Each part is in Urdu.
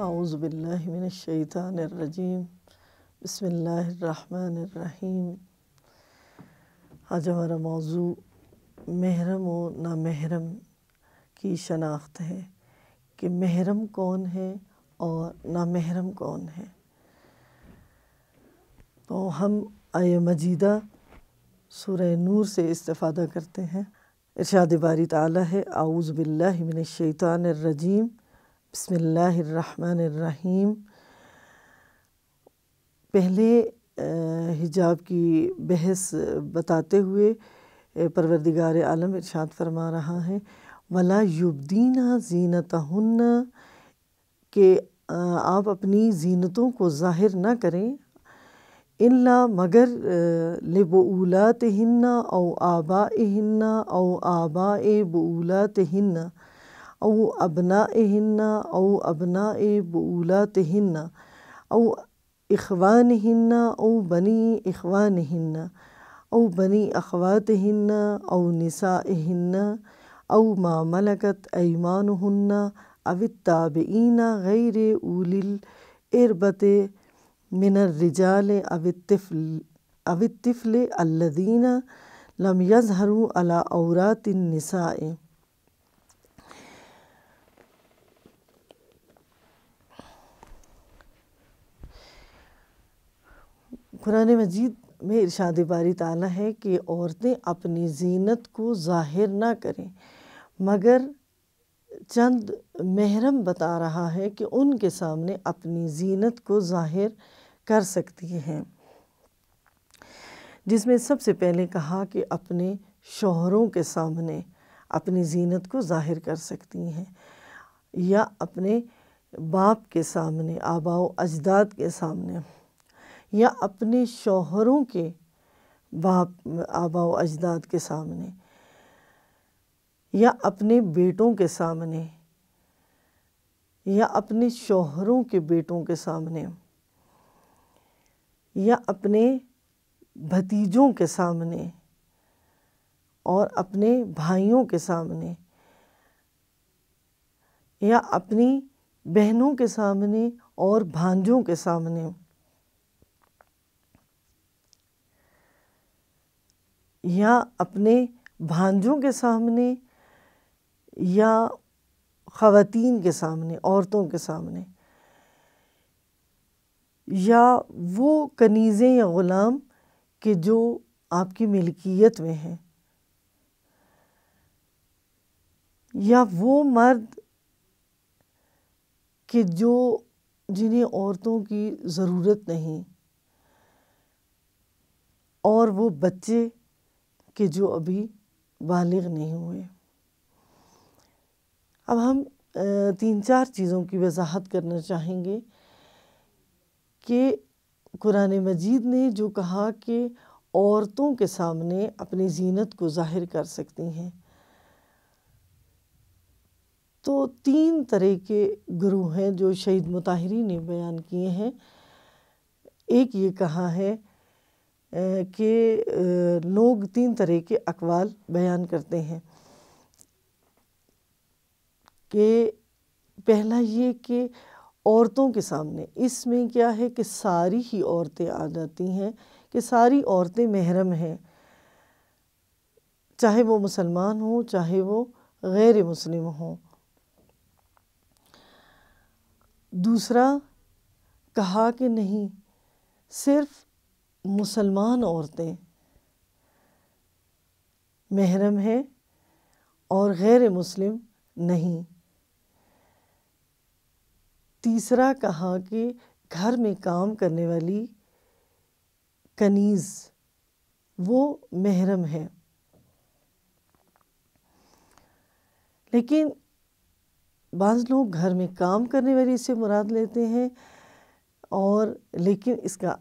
اعوذ باللہ من الشیطان الرجیم بسم اللہ الرحمن الرحیم۔ آج ہمارا موضوع محرم و نامحرم کی شناخت ہے کہ محرم کون ہے اور نامحرم کون ہے۔ تو ہم آیہ مجیدہ سورہ نور سے استفادہ کرتے ہیں۔ ارشاد باری تعالیٰ ہے اعوذ باللہ من الشیطان الرجیم بسم اللہ الرحمن الرحیم۔ پہلے حجاب کی بحث بتاتے ہوئے پروردگار عالم ارشاد فرما رہا ہے وَلَا يُبْدِينَ زِينَتَهُنَّ، کہ آپ اپنی زینتوں کو ظاہر نہ کریں، الا مگر لِبُعُولَاتِهِنَّ او آبائِهِنَّ او آباءِ بُعُولَاتِهِنَّ او ابنائِهِنَّ او ابناءِ بُعُولَاتِهِنَّ او اخوانِهِنَّ او بنی اخوانِهِنَّ او بنی اخواتِهِنَّ او نسائِهِنَّ او ما ملکت ایمانُهن او التابعین غیر اولی الاربۃ من الرجال او الطفل الذین لم یظہروا علی عورات النساء۔ قرآن مجید میں ارشاد باری تعالیٰ ہے کہ عورتیں اپنی زینت کو ظاہر نہ کریں، مگر چند محرم بتا رہا ہے کہ ان کے سامنے اپنی زینت کو ظاہر کر سکتی ہیں، جس میں سب سے پہلے کہا کہ اپنے شوہروں کے سامنے اپنی زینت کو ظاہر کر سکتی ہیں، یا اپنے باپ کے سامنے، آباء و اجداد کے سامنے، یا اپنے شوہروں کے باپ آباء و اجداد کے سامنے، یا اپنے بیٹوں کے سامنے، یا اپنے شوہروں کے بیٹوں کے سامنے، یا اپنے بھتیجوں کے سامنے اور اپنے بھائیوں کے سامنے، یا اپنی بہنوں کے سامنے اور بھانجوں کے سامنے، یا اپنے بھانجوں کے سامنے، یا خواتین کے سامنے، عورتوں کے سامنے، یا وہ کنیزیں یا غلام کہ جو آپ کی ملکیت میں ہیں، یا وہ مرد کہ جنہیں عورتوں کی ضرورت نہیں، اور وہ بچے کہ جو ابھی بالغ نہیں ہوئے۔ اب ہم 3-4 چیزوں کی وضاحت کرنا چاہیں گے کہ قرآن مجید نے جو کہا کہ عورتوں کے سامنے اپنی زینت کو ظاہر کر سکتی ہیں، تو 3 طرح کے گروہ ہیں جو شہید مطہری نے بیان کیے ہیں۔ ایک یہ کہا ہے کہ لوگ 3 طرح کے اقوال بیان کرتے ہیں کہ پہلا یہ کہ عورتوں کے سامنے، اس میں کیا ہے کہ ساری ہی عورتیں آ جاتی ہیں، کہ ساری عورتیں محرم ہیں، چاہے وہ مسلمان ہوں چاہے وہ غیر مسلم ہوں۔ دوسرا کہا کہ نہیں، صرف مسلمان عورتیں محرم ہیں اور غیر مسلم نہیں۔ تیسرا کہا کہ گھر میں کام کرنے والی کنیز وہ محرم ہے، لیکن بعض لوگ گھر میں کام کرنے والی سے مراد لیتے ہیں، اور لیکن اس کا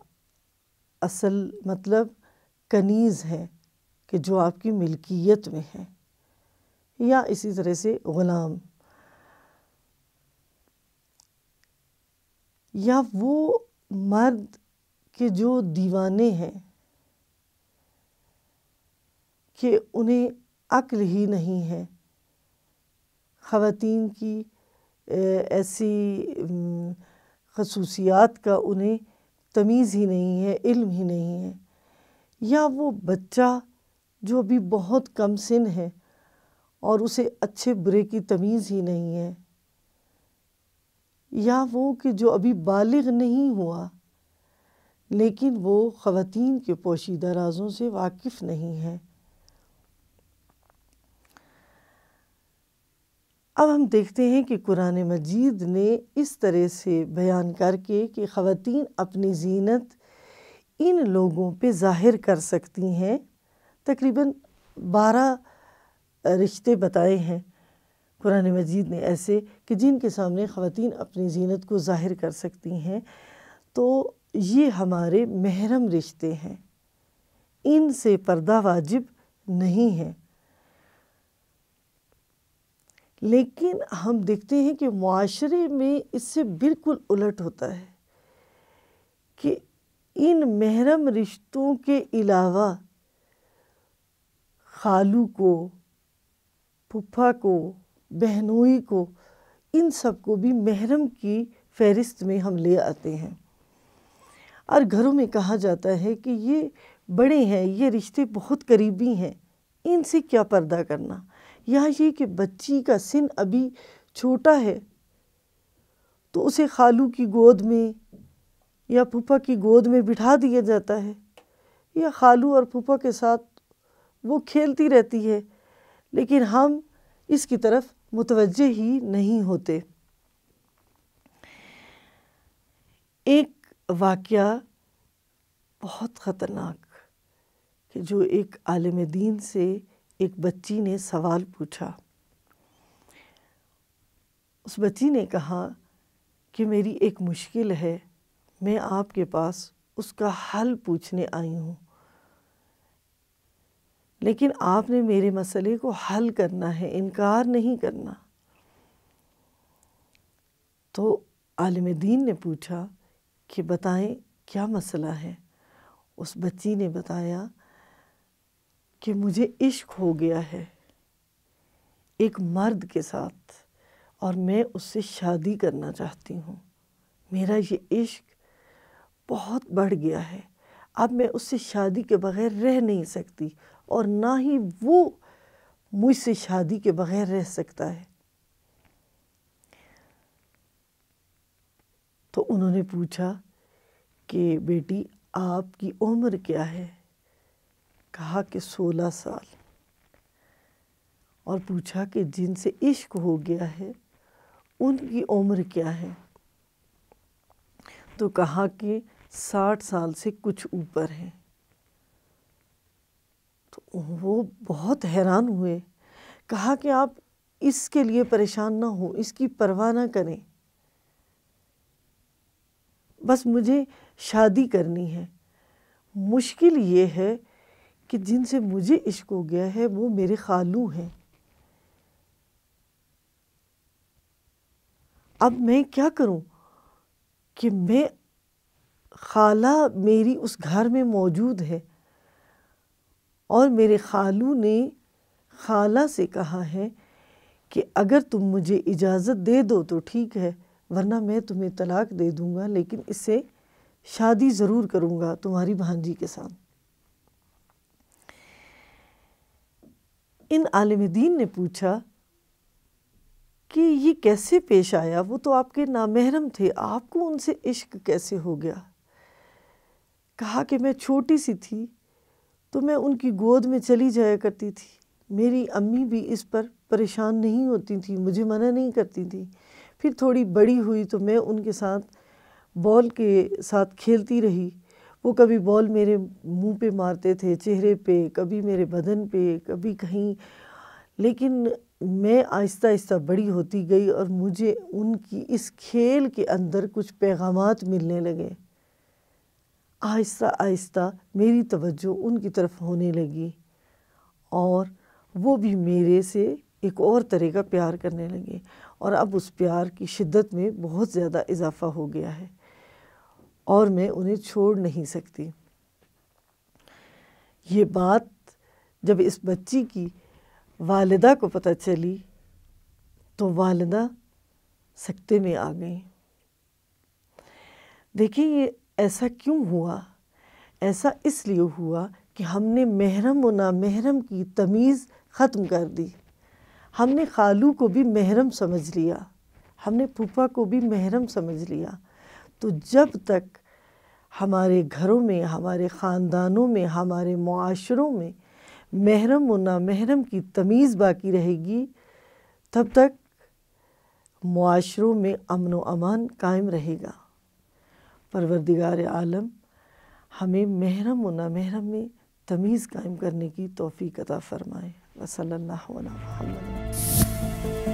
اصل مطلب کنیز ہے کہ جو آپ کی ملکیت میں ہے، یا اسی طرح سے غلام، یا وہ مرد کہ جو دیوانے ہیں، کہ انہیں عقل ہی نہیں ہے، خواتین کی ایسی خصوصیات کا انہیں تمیز ہی نہیں ہے، علم ہی نہیں ہے، یا وہ بچہ جو ابھی بہت کم سن ہے اور اسے اچھے برے کی تمیز ہی نہیں ہے، یا وہ کہ جو ابھی بالغ نہیں ہوا لیکن وہ خواتین کے پوشیدہ رازوں سے واقف نہیں ہے۔ اب ہم دیکھتے ہیں کہ قرآن مجید نے اس طرح سے بیان کر کے کہ خواتین اپنی زینت ان لوگوں پہ ظاہر کر سکتی ہیں، تقریباً 12 رشتے بتائے ہیں قرآن مجید نے ایسے کہ جن کے سامنے خواتین اپنی زینت کو ظاہر کر سکتی ہیں، تو یہ ہمارے محرم رشتے ہیں، ان سے پردہ واجب نہیں ہے۔ لیکن ہم دیکھتے ہیں کہ معاشرے میں اس سے بالکل الٹ ہوتا ہے کہ ان محرم رشتوں کے علاوہ خالو کو، پھپھا کو، بہنوئی کو، ان سب کو بھی محرم کی فہرست میں ہم لے آتے ہیں، اور گھروں میں کہا جاتا ہے کہ یہ بڑے ہیں، یہ رشتے بہت قریبی ہیں، ان سے کیا پردہ کرنا، یا یہ کہ بچی کا سن ابھی چھوٹا ہے تو اسے خالو کی گود میں یا پھپھا کی گود میں بٹھا دیا جاتا ہے، یا خالو اور پھپھا کے ساتھ وہ کھیلتی رہتی ہے، لیکن ہم اس کی طرف متوجہ ہی نہیں ہوتے۔ ایک واقعہ بہت خطرناک کہ جو ایک عالم دین سے ایک بچی نے سوال پوچھا۔ اس بچی نے کہا کہ میری ایک مشکل ہے، میں آپ کے پاس اس کا حل پوچھنے آئی ہوں، لیکن آپ نے میرے مسئلے کو حل کرنا ہے، انکار نہیں کرنا۔ تو عالم دین نے پوچھا کہ بتائیں کیا مسئلہ ہے؟ اس بچی نے بتایا کہ مجھے عشق ہو گیا ہے ایک مرد کے ساتھ، اور میں اس سے شادی کرنا چاہتی ہوں، میرا یہ عشق بہت بڑھ گیا ہے، اب میں اس سے شادی کے بغیر رہ نہیں سکتی، اور نہ ہی وہ مجھ سے شادی کے بغیر رہ سکتا ہے۔ تو انہوں نے پوچھا کہ بیٹی آپ کی عمر کیا ہے؟ کہا کہ 16 سال۔ اور پوچھا کہ جن سے عشق ہو گیا ہے ان کی عمر کیا ہے؟ تو کہا کہ 60 سال سے کچھ اوپر ہیں۔ تو وہ بہت حیران ہوئے، کہا کہ آپ اس کے لیے پریشان نہ ہو، اس کی پرواہ نہ کریں، بس مجھے شادی کرنی ہے۔ مشکل یہ ہے کہ جن سے مجھے عشق ہو گیا ہے وہ میرے خالو ہیں، اب میں کیا کروں کہ میں خالہ میری اس گھر میں موجود ہے، اور میرے خالو نے خالہ سے کہا ہے کہ اگر تم مجھے اجازت دے دو تو ٹھیک ہے، ورنہ میں تمہیں طلاق دے دوں گا، لیکن اس سے شادی ضرور کروں گا تمہاری بھانجی کے ساتھ۔ ان عالم دین نے پوچھا کہ یہ کیسے پیش آیا، وہ تو آپ کے نامحرم تھے، آپ کو ان سے عشق کیسے ہو گیا؟ کہا کہ میں چھوٹی سی تھی تو میں ان کی گود میں چلی جایا کرتی تھی، میری امی بھی اس پر پریشان نہیں ہوتی تھی، مجھے منع نہیں کرتی تھی، پھر تھوڑی بڑی ہوئی تو میں ان کے ساتھ بال کے ساتھ کھیلتی رہی، وہ کبھی بال میرے منہ پہ مارتے تھے، چہرے پہ، کبھی میرے بدن پہ، کبھی کہیں، لیکن میں آہستہ آہستہ بڑی ہوتی گئی اور مجھے ان کی اس کھیل کے اندر کچھ پیغامات ملنے لگے، آہستہ آہستہ میری توجہ ان کی طرف ہونے لگی، اور وہ بھی میرے سے ایک اور طرح کا پیار کرنے لگے، اور اب اس پیار کی شدت میں بہت زیادہ اضافہ ہو گیا ہے، اور میں انہیں چھوڑ نہیں سکتی۔ یہ بات جب اس بچی کی والدہ کو پتہ چلی تو والدہ سکتے میں آ گئیں۔ دیکھیں یہ ایسا کیوں ہوا؟ ایسا اس لیے ہوا کہ ہم نے محرم و نامحرم کی تمیز ختم کر دی۔ ہم نے خالو کو بھی محرم سمجھ لیا، ہم نے پھوپھا کو بھی محرم سمجھ لیا۔ تو جب تک ہمارے گھروں میں، ہمارے خاندانوں میں، ہمارے معاشروں میں محرم و نامحرم کی تمیز باقی رہے گی، تب تک معاشروں میں امن و امان قائم رہے گا۔ پروردگار عالم ہمیں محرم و نامحرم میں تمیز قائم کرنے کی توفیق عطا فرمائے۔ وصلی اللہ علی محمد۔